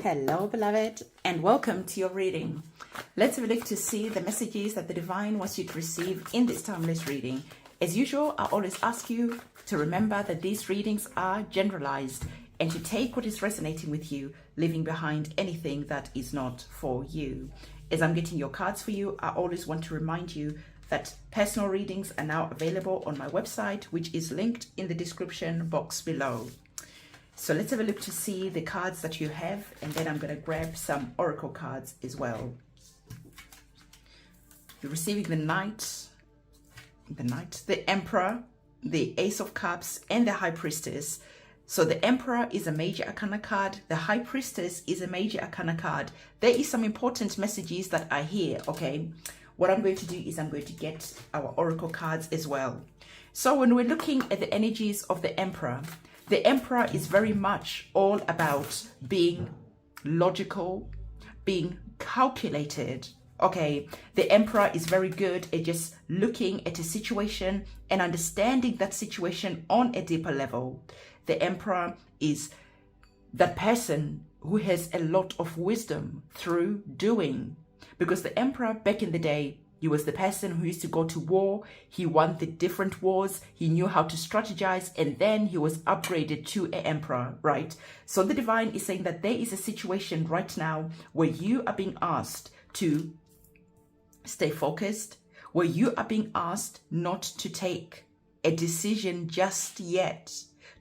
Hello, beloved, and welcome to your reading. Let's have a look to see the messages that the divine wants you to receive in this timeless reading. As usual, I always ask you to remember that these readings are generalized and to take what is resonating with you, leaving behind anything that is not for you. As I'm getting your cards for you, I always want to remind you that personal readings are now available on my website, which is linked in the description box below. So let's have a look to see the cards that you have, and then I'm going to grab some oracle cards as well. You're receiving the Knight, the Emperor, the Ace of Cups, and the High Priestess. So the Emperor is a major arcana card. The High Priestess is a major arcana card. There is some important messages that are here, okay? What I'm going to do is I'm going to get our oracle cards as well. So when we're looking at the energies of the Emperor is very much all about being logical, being calculated. Okay, the Emperor is very good at just looking at a situation and understanding that situation on a deeper level. The Emperor is that person who has a lot of wisdom through doing. Because the Emperor back in the day, he was the person who used to go to war. He won the different wars. He knew how to strategize, and then he was upgraded to an emperor, right? So the divine is saying that there is a situation right now where you are being asked to stay focused, where you are being asked not to take a decision just yet,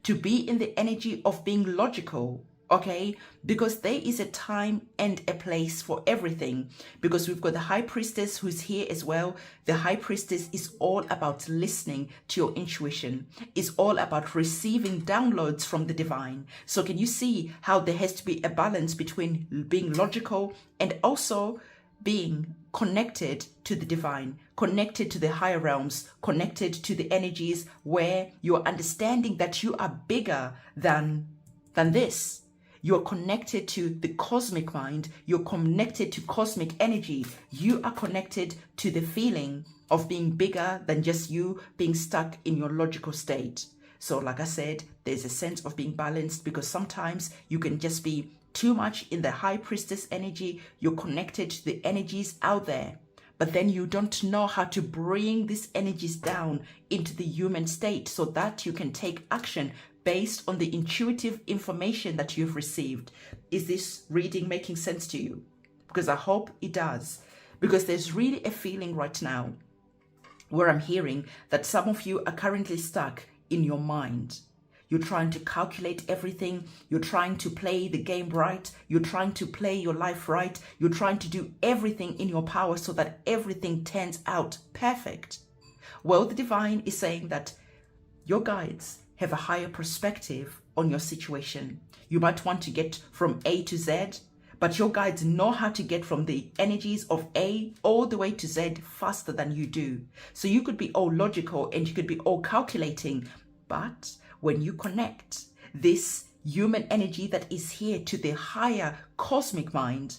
to be in the energy of being logical. Okay, because there is a time and a place for everything. Because we've got the High Priestess who's here as well. The High Priestess is all about listening to your intuition. It's all about receiving downloads from the divine. So can you see how there has to be a balance between being logical and also being connected to the divine, connected to the higher realms, connected to the energies where you're understanding that you are bigger than this. You're connected to the cosmic mind. You're connected to cosmic energy. You are connected to the feeling of being bigger than just you being stuck in your logical state. So like I said, there's a sense of being balanced, because sometimes you can just be too much in the High Priestess energy. You're connected to the energies out there, but then you don't know how to bring these energies down into the human state so that you can take action based on the intuitive information that you've received. Is this reading making sense to you? Because I hope it does. Because there's really a feeling right now where I'm hearing that some of you are currently stuck in your mind. You're trying to calculate everything. You're trying to play the game right. You're trying to play your life right. You're trying to do everything in your power so that everything turns out perfect. Well, the divine is saying that your guides have a higher perspective on your situation. You might want to get from A to Z, but your guides know how to get from the energies of A all the way to Z faster than you do. So you could be all logical and you could be all calculating, but when you connect this human energy that is here to the higher cosmic mind,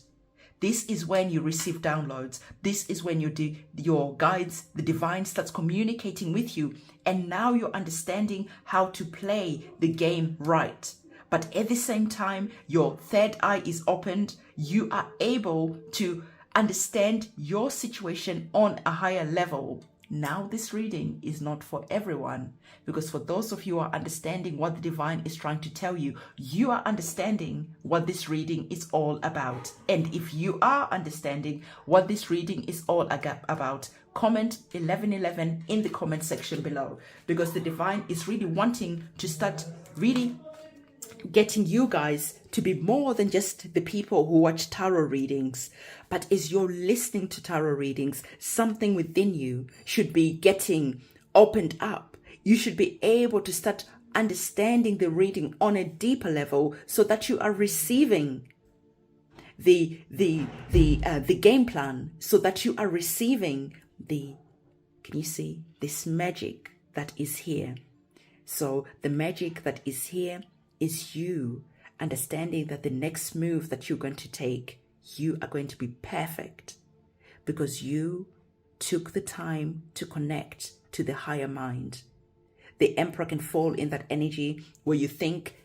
this is when you receive downloads. This is when your guides, the divine, starts communicating with you. And now you're understanding how to play the game right. But at the same time, your third eye is opened. You are able to understand your situation on a higher level. Now this reading is not for everyone, because for those of you who are understanding what the divine is trying to tell you, you are understanding what this reading is all about. And if you are understanding what this reading is all about, comment 1111 in the comment section below, because the divine is really wanting to start really getting you guys to be more than just the people who watch tarot readings. But as you're listening to tarot readings, something within you should be getting opened up. You should be able to start understanding the reading on a deeper level so that you are receiving the game plan, so that you are receiving can you see this magic that is here? So the magic that is here is you understanding that the next move that you're going to take, you are going to be perfect, because you took the time to connect to the higher mind. The Emperor can fall in that energy where you think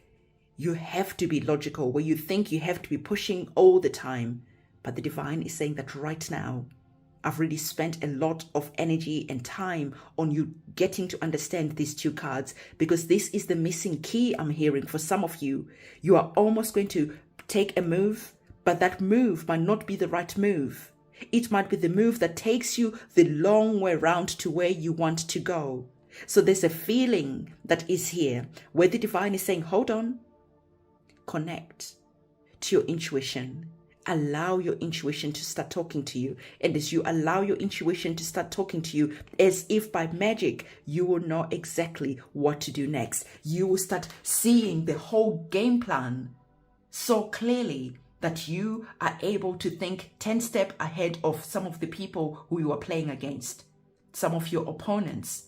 you have to be logical, where you think you have to be pushing all the time. But the divine is saying that right now, I've really spent a lot of energy and time on you getting to understand these two cards, because this is the missing key I'm hearing for some of you. You are almost going to take a move, but that move might not be the right move. It might be the move that takes you the long way round to where you want to go. So there's a feeling that is here where the divine is saying, hold on, connect to your intuition. Allow your intuition to start talking to you. And as you allow your intuition to start talking to you, as if by magic, you will know exactly what to do next. You will start seeing the whole game plan so clearly that you are able to think 10 steps ahead of some of the people who you are playing against, some of your opponents.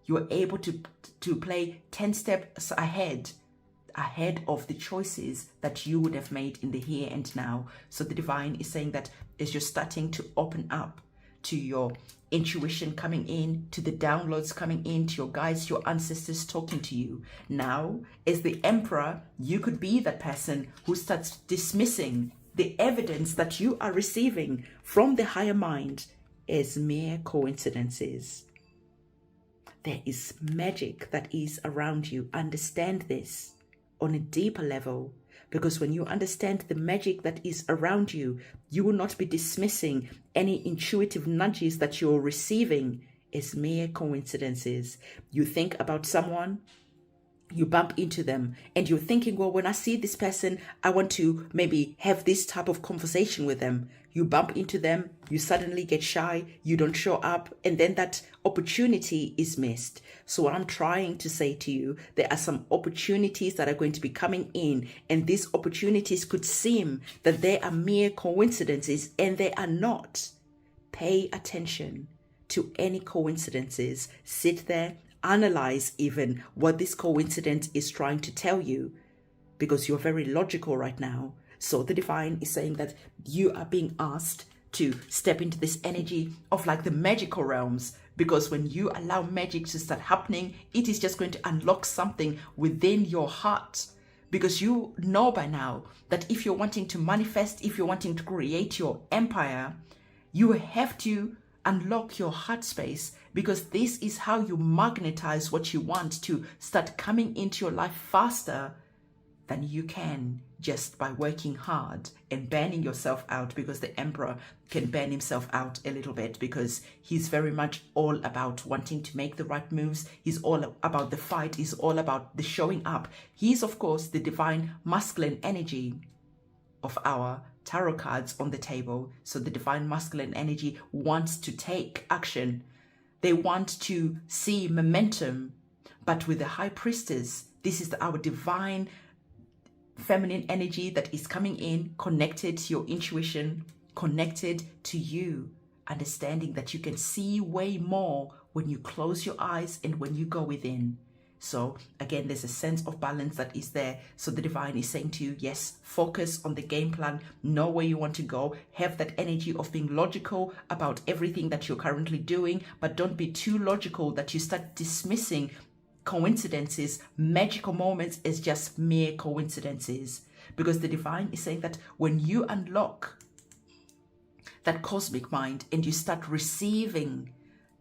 You are able to play 10 steps ahead of the choices that you would have made in the here and now. So the divine is saying that as you're starting to open up to your intuition coming in, to the downloads coming in, to your guides, your ancestors talking to you. Now, as the Emperor, you could be that person who starts dismissing the evidence that you are receiving from the higher mind as mere coincidences. There is magic that is around you. Understand this on a deeper level, because when you understand the magic that is around you, you will not be dismissing any intuitive nudges that you're receiving as mere coincidences. You think about someone, you bump into them, and you're thinking, well, when I see this person, I want to maybe have this type of conversation with them. You bump into them, you suddenly get shy, you don't show up, and then that opportunity is missed. So what I'm trying to say to you, there are some opportunities that are going to be coming in, and these opportunities could seem that they are mere coincidences, and they are not. Pay attention to any coincidences. Sit there, analyze even what this coincidence is trying to tell you, because you're very logical right now. So the divine is saying that you are being asked to step into this energy of like the magical realms, because when you allow magic to start happening, it is just going to unlock something within your heart. Because you know by now that if you're wanting to manifest, if you're wanting to create your empire, you have to unlock your heart space, because this is how you magnetize what you want to start coming into your life faster than you can just by working hard and burning yourself out, because the Emperor can burn himself out a little bit, because he's very much all about wanting to make the right moves. He's all about the fight. He's all about the showing up. He's, of course, the divine masculine energy of our tarot cards on the table. So the divine masculine energy wants to take action. They want to see momentum. But with the High Priestess, this is our divine feminine energy that is coming in, connected to your intuition, connected to you, understanding that you can see way more when you close your eyes and when you go within. So again, there's a sense of balance that is there. So the divine is saying to you, yes, focus on the game plan, know where you want to go, have that energy of being logical about everything that you're currently doing, but don't be too logical that you start dismissing coincidences, magical moments as just mere coincidences. Because the divine is saying that when you unlock that cosmic mind and you start receiving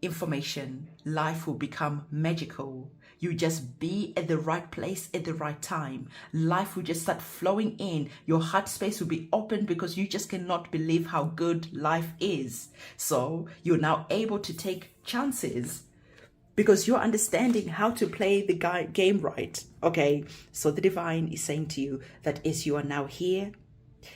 information, life will become magical. You just be at the right place at the right time. Life will just start flowing in. Your heart space will be open, because you just cannot believe how good life is. So you're now able to take chances, because you're understanding how to play the game right. Okay, so the divine is saying to you that as you are now here,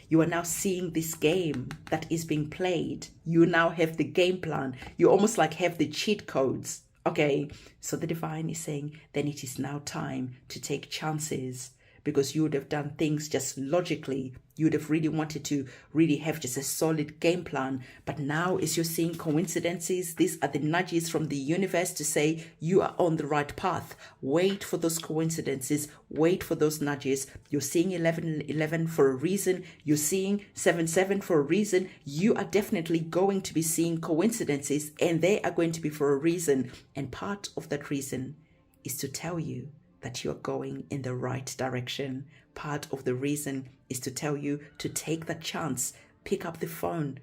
you are now seeing this game that is being played. You now have the game plan. You almost like have the cheat codes. Okay, so the divine is saying then it is now time to take chances, because you would have done things just logically. You would have really wanted to really have just a solid game plan. But now as you're seeing coincidences, these are the nudges from the universe to say you are on the right path. Wait for those coincidences. Wait for those nudges. You're seeing 1111 for a reason. You're seeing 77 for a reason. You are definitely going to be seeing coincidences, and they are going to be for a reason. And part of that reason is to tell you that you're going in the right direction. part of the reason is to tell you to take that chance, pick up the phone,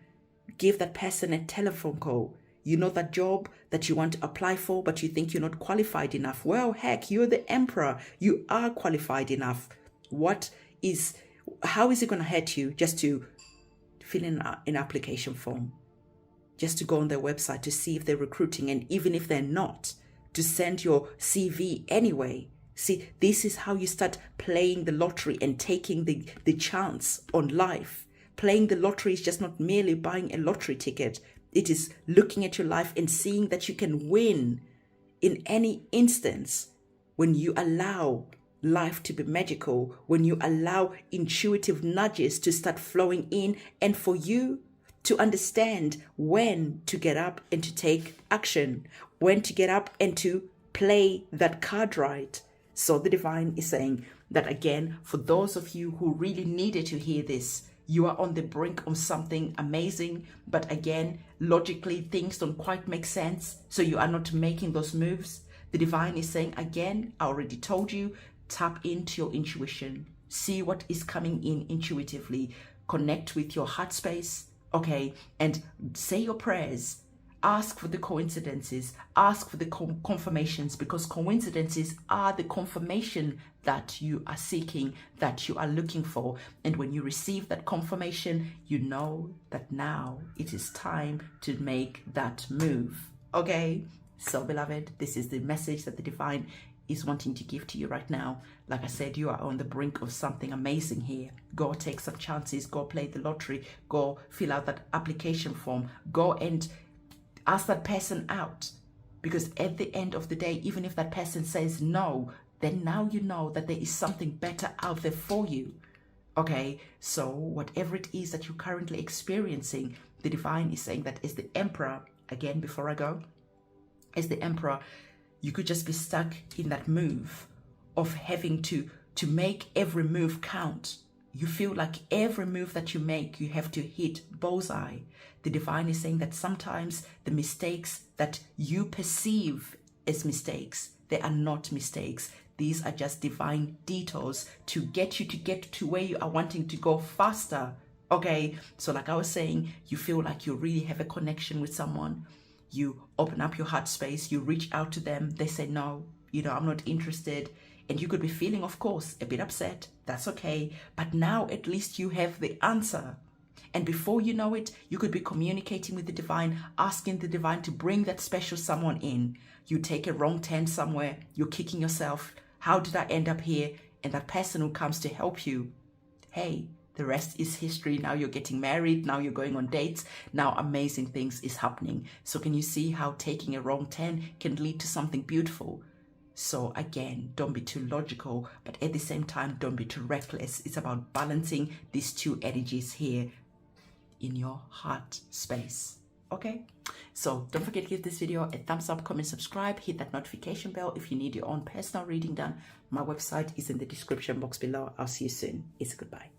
give that person a telephone call. You know that job that you want to apply for, but you think you're not qualified enough. Well, heck, you're the emperor. You are qualified enough. How is it going to hurt you just to fill in an application form? Just to go on their website to see if they're recruiting, and even if they're not, to send your CV anyway. See, this is how you start playing the lottery and taking the chance on life. Playing the lottery is just not merely buying a lottery ticket. It is looking at your life and seeing that you can win in any instance when you allow life to be magical, when you allow intuitive nudges to start flowing in, and for you to understand when to get up and to take action, when to get up and to play that card right. So the divine is saying that again, for those of you who really needed to hear this, you are on the brink of something amazing, but again, logically, things don't quite make sense, so you are not making those moves. The divine is saying again, I already told you, tap into your intuition, see what is coming in intuitively, connect with your heart space, okay, and say your prayers. Ask for the coincidences, ask for the confirmations, because coincidences are the confirmation that you are seeking, that you are looking for. And when you receive that confirmation, you know that now it is time to make that move. Okay? So, beloved, this is the message that the divine is wanting to give to you right now. Like I said, you are on the brink of something amazing here. Go take some chances, go play the lottery, go fill out that application form, go and ask that person out, because at the end of the day, even if that person says no, then now you know that there is something better out there for you. Okay, so whatever it is that you're currently experiencing, the divine is saying that as the emperor, again, before I go, as the emperor, you could just be stuck in that move of having to make every move count. You feel like every move that you make, you have to hit bullseye. The divine is saying that sometimes the mistakes that you perceive as mistakes, they are not mistakes. These are just divine detours to get you to where you are wanting to go faster. Okay, so like I was saying, you feel like you really have a connection with someone. You open up your heart space, you reach out to them, they say no, I'm not interested. And you could be feeling, of course, a bit upset. That's okay. But now at least you have the answer. And before you know it, you could be communicating with the divine, asking the divine to bring that special someone in. You take a wrong turn somewhere, you're kicking yourself. How did I end up here? And that person who comes to help you, hey, the rest is history. Now you're getting married. Now you're going on dates. Now amazing things is happening. So can you see how taking a wrong turn can lead to something beautiful? So again, don't be too logical, but at the same time, don't be too reckless. It's about balancing these two energies here in your heart space. Okay? So don't forget to give this video a thumbs up, comment, subscribe, hit that notification bell if you need your own personal reading done. My website is in the description box below. I'll see you soon. It's goodbye.